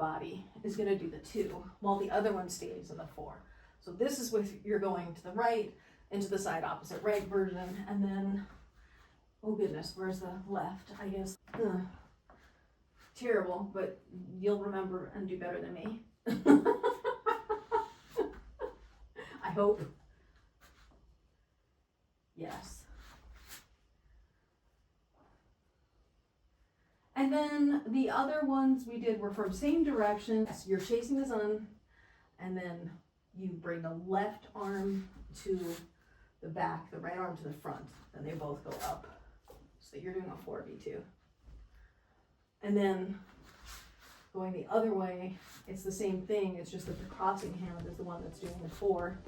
body is going to do the 2, while the other one stays in the 4. So this is with you're going to the right, into the side opposite right version, and then, oh goodness, where's the left? I guess, terrible, but you'll remember and do better than me. I hope. Yes. And then the other ones we did were from same direction. So you're chasing the sun, and then you bring the left arm to the back, the right arm to the front, and they both go up. So you're doing a 4v2. And then going the other way, it's the same thing. It's just that the crossing hand is the one that's doing the 4.